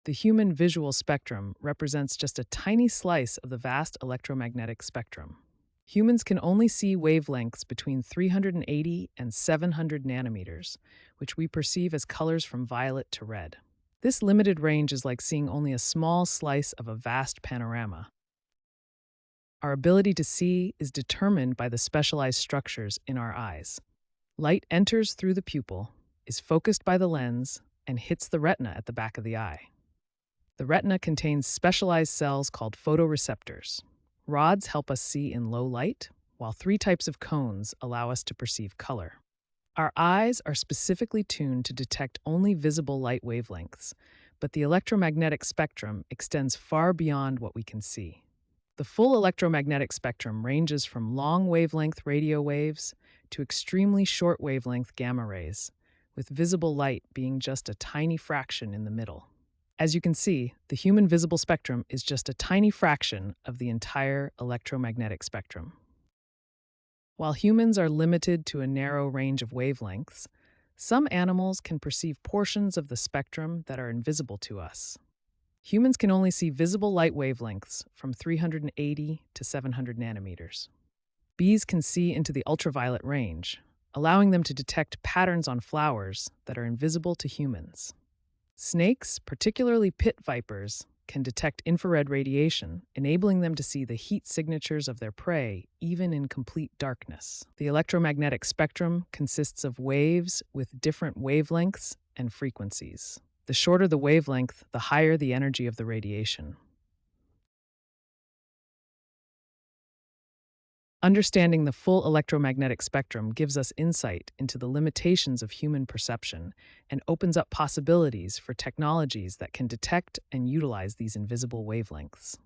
The human visual spectrum represents just a tiny slice of the vast electromagnetic spectrum. Humans can only see wavelengths between 380 and 700 nanometers, which we perceive as colors from violet to red. This limited range is like seeing only a small slice of a vast panorama. Our ability to see is determined by the specialized structures in our eyes. Light enters through the pupil, is focused by the lens, and hits the retina at the back of the eye. The retina contains specialized cells called photoreceptors. Rods help us see in low light, while three types of cones allow us to perceive color. Our eyes are specifically tuned to detect only visible light wavelengths, but the electromagnetic spectrum extends far beyond what we can see. The full electromagnetic spectrum ranges from long wavelength radio waves to extremely short wavelength gamma rays, with visible light being just a tiny fraction in the middle. As you can see, the human visible spectrum is just a tiny fraction of the entire electromagnetic spectrum. While humans are limited to a narrow range of wavelengths, some animals can perceive portions of the spectrum that are invisible to us. Humans can only see visible light wavelengths from 380 to 700 nanometers. Bees can see into the ultraviolet range, allowing them to detect patterns on flowers that are invisible to humans. Snakes, particularly pit vipers, can detect infrared radiation, enabling them to see the heat signatures of their prey even in complete darkness. The electromagnetic spectrum consists of waves with different wavelengths and frequencies. The shorter the wavelength, the higher the energy of the radiation. Understanding the full electromagnetic spectrum gives us insight into the limitations of human perception and opens up possibilities for technologies that can detect and utilize these invisible wavelengths.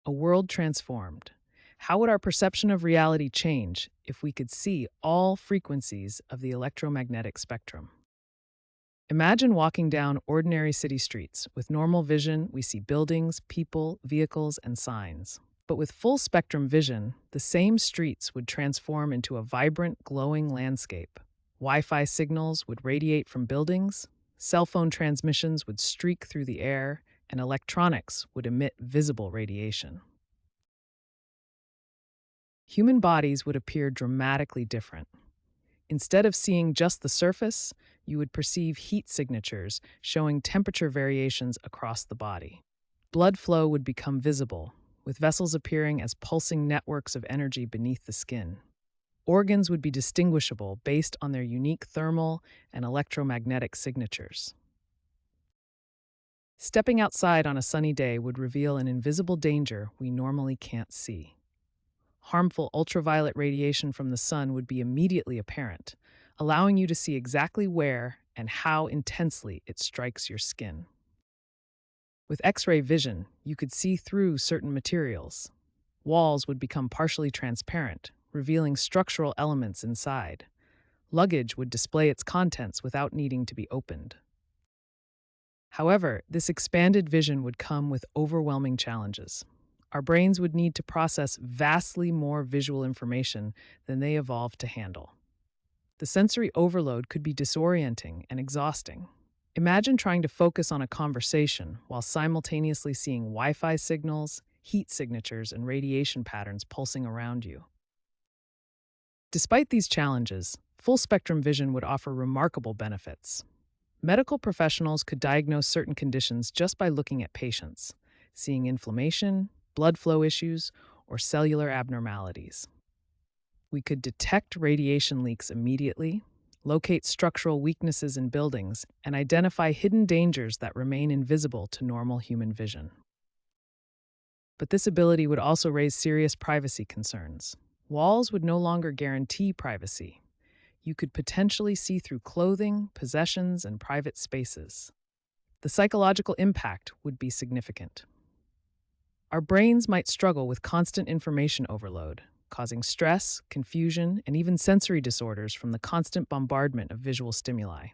A world transformed. How would our perception of reality change if we could see all frequencies of the electromagnetic spectrum? Imagine walking down ordinary city streets. With normal vision, we see buildings, people, vehicles, and signs. But with full spectrum vision, the same streets would transform into a vibrant, glowing landscape. Wi-Fi signals would radiate from buildings, cell phone transmissions would streak through the air, and electronics would emit visible radiation. Human bodies would appear dramatically different. Instead of seeing just the surface, you would perceive heat signatures showing temperature variations across the body. Blood flow would become visible, with vessels appearing as pulsing networks of energy beneath the skin. Organs would be distinguishable based on their unique thermal and electromagnetic signatures. Stepping outside on a sunny day would reveal an invisible danger we normally can't see. Harmful ultraviolet radiation from the sun would be immediately apparent, allowing you to see exactly where and how intensely it strikes your skin. With X-ray vision, you could see through certain materials. Walls would become partially transparent, revealing structural elements inside. Luggage would display its contents without needing to be opened. However, this expanded vision would come with overwhelming challenges. Our brains would need to process vastly more visual information than they evolved to handle. The sensory overload could be disorienting and exhausting. Imagine trying to focus on a conversation while simultaneously seeing Wi-Fi signals, heat signatures, and radiation patterns pulsing around you. Despite these challenges, full-spectrum vision would offer remarkable benefits. Medical professionals could diagnose certain conditions just by looking at patients, seeing inflammation, blood flow issues, or cellular abnormalities. We could detect radiation leaks immediately, locate structural weaknesses in buildings, and identify hidden dangers that remain invisible to normal human vision. But this ability would also raise serious privacy concerns. Walls would no longer guarantee privacy. You could potentially see through clothing, possessions, and private spaces. The psychological impact would be significant. Our brains might struggle with constant information overload, causing stress, confusion, and even sensory disorders from the constant bombardment of visual stimuli.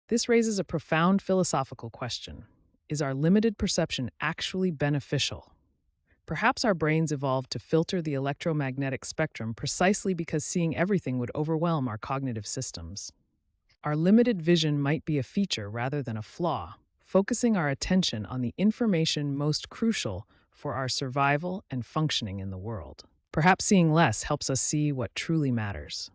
This raises a profound philosophical question. Is our limited perception actually beneficial? Perhaps our brains evolved to filter the electromagnetic spectrum precisely because seeing everything would overwhelm our cognitive systems. our limited vision might be a feature rather than a flaw, focusing our attention on the information most crucial for our survival and functioning in the world. Perhaps seeing less helps us see what truly matters.